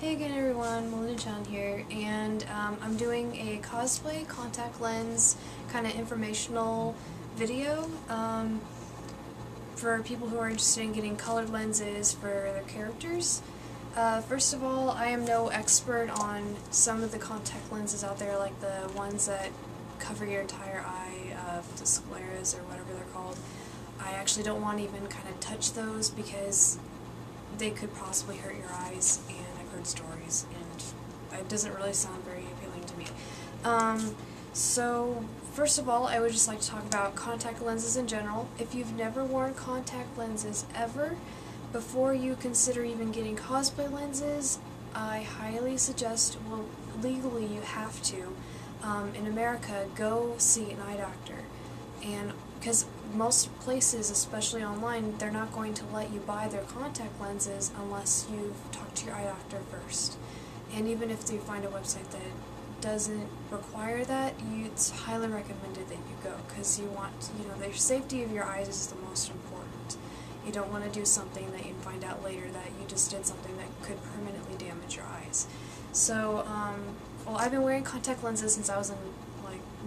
Hey again everyone, Melinda-chan here, and I'm doing a cosplay contact lens kind of informational video for people who are interested in getting colored lenses for their characters. First of all, I am no expert on some of the contact lenses out there, like the ones that cover your entire eye, the scleras or whatever they're called. I actually don't want to even kind of touch those because they could possibly hurt your eyes, and I've heard stories, and it doesn't really sound very appealing to me. So, first of all, I would just like to talk about contact lenses in general. If you've never worn contact lenses ever, before you consider even getting cosplay lenses, I highly suggest, well, legally you have to, in America, go see an eye doctor. And because most places, especially online, they're not going to let you buy their contact lenses unless you've talked to your eye doctor first. And even if you find a website that doesn't require that, it's highly recommended that you go, because you want, the safety of your eyes is the most important. You don't want to do something that you find out later that you just did something that could permanently damage your eyes. So, well, I've been wearing contact lenses since I was in,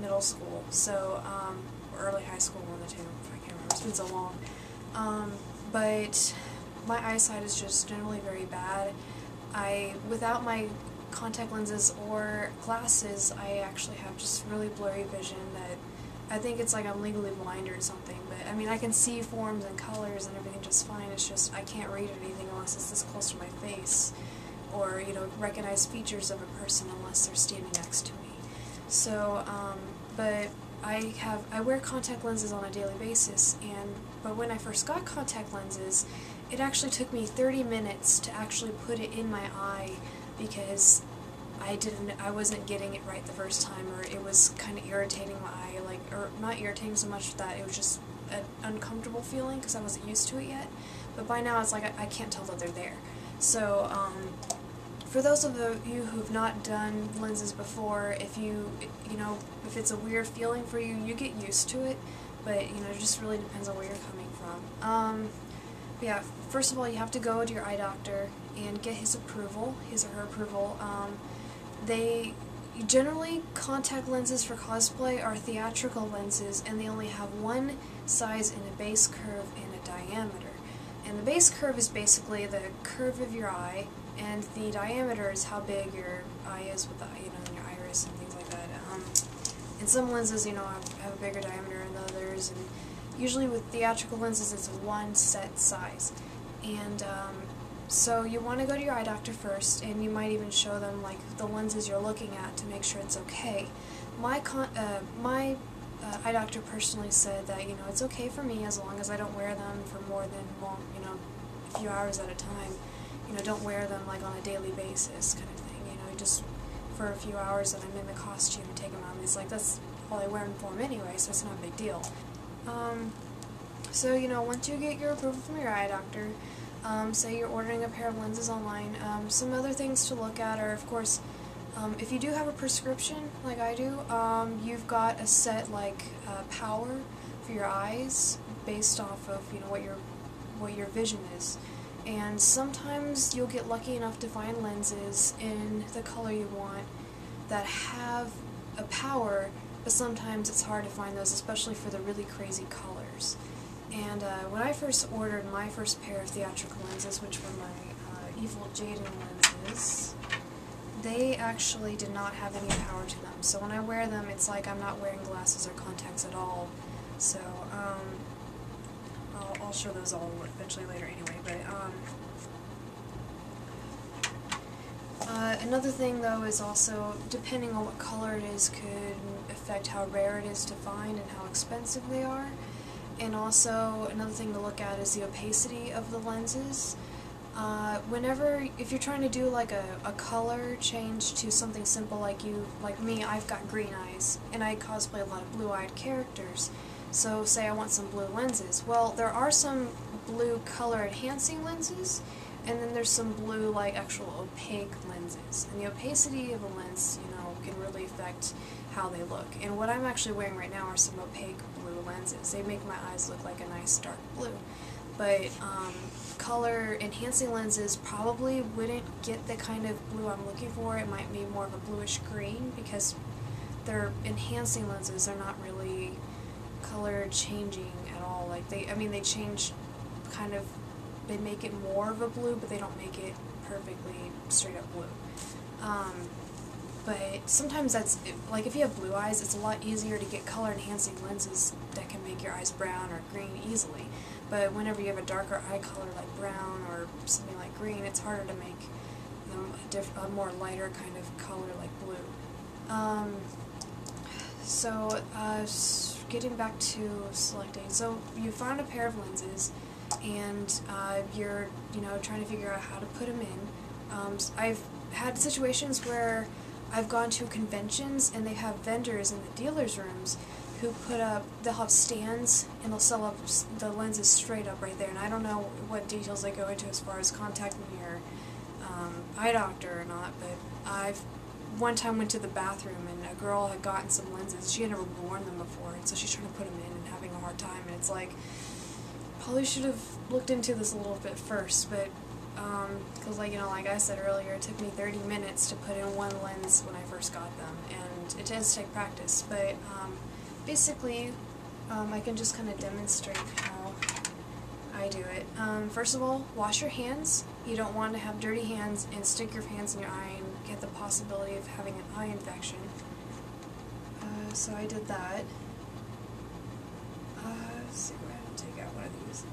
middle school, so, or early high school, one of the two, I can't remember, it's been so long. But my eyesight is just generally very bad. Without my contact lenses or glasses, I actually have just really blurry vision that I think it's like I'm legally blind or something, but I mean I can see forms and colors and everything just fine. It's just I can't read anything unless it's this close to my face, or recognize features of a person unless they're standing next to me. So, but I wear contact lenses on a daily basis, but when I first got contact lenses, it actually took me 30 minutes to actually put it in my eye because I wasn't getting it right the first time, or it was kind of irritating my eye, or not irritating so much that it was just an uncomfortable feeling because I wasn't used to it yet. But by now it's like I can't tell that they're there. So, for those of you who've not done lenses before, if if it's a weird feeling for you, you get used to it, but it just really depends on where you're coming from. But yeah, first of all, you have to go to your eye doctor and get his approval, his or her approval. Generally, contact lenses for cosplay are theatrical lenses, and they only have one size in a base curve and a diameter. And the base curve is basically the curve of your eye, and the diameter is how big your eye is with the your iris and things like that. And some lenses, have a bigger diameter than others, and usually with theatrical lenses it's one set size. And so you want to go to your eye doctor first, and you might even show them the lenses you're looking at to make sure it's okay. My eye doctor personally said that it's okay for me as long as I don't wear them for more than a few hours at a time. Don't wear them on a daily basis kind of thing. Just for a few hours that I'm in the costume and take them out. And he's like, that's all I wear them for anyway, so it's not a big deal. So once you get your approval from your eye doctor, say you're ordering a pair of lenses online, some other things to look at are, of course, if you do have a prescription, like I do, you've got a set power for your eyes based off of what your vision is. And sometimes you'll get lucky enough to find lenses in the color you want that have a power, but sometimes it's hard to find those, especially for the really crazy colors. And when I first ordered my first pair of theatrical lenses, which were my Evil Jaden lenses, they actually did not have any power to them. So when I wear them, it's like I'm not wearing glasses or contacts at all. So, I'll show those all eventually later anyway, but, another thing though is also, depending on what color it is, could affect how rare it is to find and how expensive they are. And also, another thing to look at is the opacity of the lenses. If you're trying to do a color change to something simple like me, I've got green eyes, and I cosplay a lot of blue-eyed characters. So say I want some blue lenses. Well, there are some blue color enhancing lenses, and then there's some blue actual opaque lenses. And the opacity of a lens, can really affect how they look. And what I'm actually wearing right now are some opaque blue lenses. They make my eyes look like a nice dark blue. but color enhancing lenses probably wouldn't get the kind of blue I'm looking for. It might be more of a bluish green because they're enhancing lenses. They're not really color changing at all. Like they change kind of, they make it more of a blue, but they don't make it perfectly straight up blue. But sometimes that's, like if you have blue eyes, it's a lot easier to get color enhancing lenses that can make your eyes brown or green easily. But whenever you have a darker eye color like brown or something like green, it's harder to make them a more lighter kind of color like blue. So getting back to selecting, so you found a pair of lenses and you're trying to figure out how to put them in. I've had situations where I've gone to conventions and they have vendors in the dealers' rooms who they'll have stands and they'll sell up the lenses straight up right there. And I don't know what details they go into as far as contacting your eye doctor or not, but I've one time went to the bathroom and a girl had gotten some lenses. She had never worn them before, and so she's trying to put them in and having a hard time. And it's like, probably should have looked into this a little bit first, but because like I said earlier, it took me 30 minutes to put in one lens when I first got them, and it does take practice. But basically, I can just kind of demonstrate how I do it. First of all, wash your hands. You don't want to have dirty hands and stick your hands in your eye and get the possibility of having an eye infection. So I did that. Let's see, we're going to take out one of these.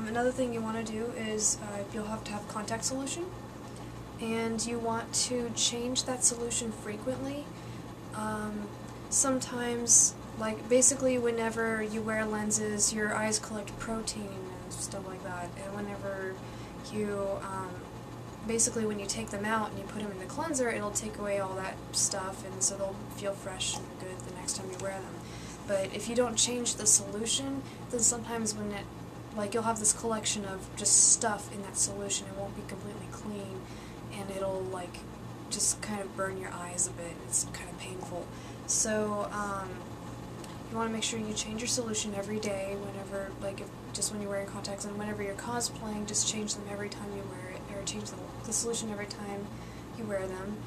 Another thing you want to do is you'll have to have contact solution, and you want to change that solution frequently. Sometimes, like basically whenever you wear lenses, your eyes collect protein and stuff like that, and whenever you, basically when you take them out and you put them in the cleanser, it'll take away all that stuff, and so they'll feel fresh and good the next time you wear them. But if you don't change the solution, then sometimes when you'll have this collection of just stuff in that solution, it won't be completely clean, and it'll just kind of burn your eyes a bit. It's kind of painful. So you want to make sure you change your solution every day, whenever, just when you're wearing contacts, and whenever you're cosplaying, just change them every time you wear it, or change the solution every time you wear them.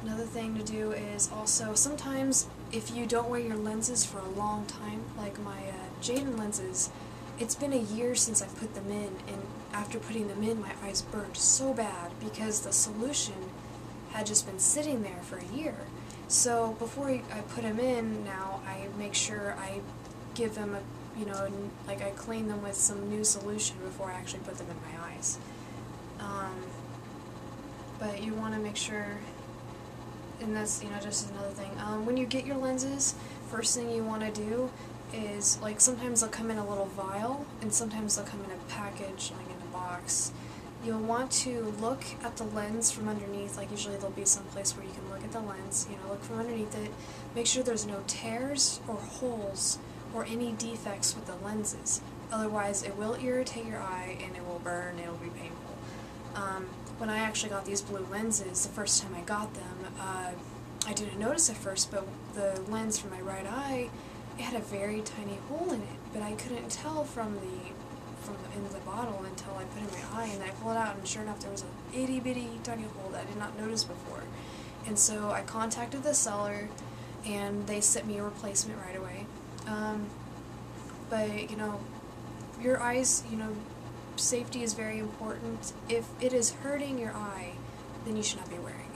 Another thing to do is also, sometimes if you don't wear your lenses for a long time, like my Jaden lenses, it's been a year since I put them in, and after putting them in, my eyes burned so bad because the solution had just been sitting there for a year. So before I put them in now, I make sure I give them I clean them with some new solution before I actually put them in my eyes. But you want to make sure, and that's just another thing. When you get your lenses, first thing you want to do is, sometimes they'll come in a little vial, and sometimes they'll come in a package, in a box. You'll want to look at the lens from underneath. Usually there'll be some place where you can look at the lens, look from underneath it, make sure there's no tears or holes or any defects with the lenses. Otherwise it will irritate your eye and it will burn and it'll be painful. When I actually got these blue lenses, the first time I got them, I didn't notice at first, but the lens for my right eye, it had a very tiny hole in it, but I couldn't tell from the end of the bottle until I put it in my eye, and I pulled it out, and sure enough there was a itty bitty tiny hole that I did not notice before. And so I contacted the seller, and they sent me a replacement right away. But your eyes, safety is very important. If it is hurting your eye, then you should not be wearing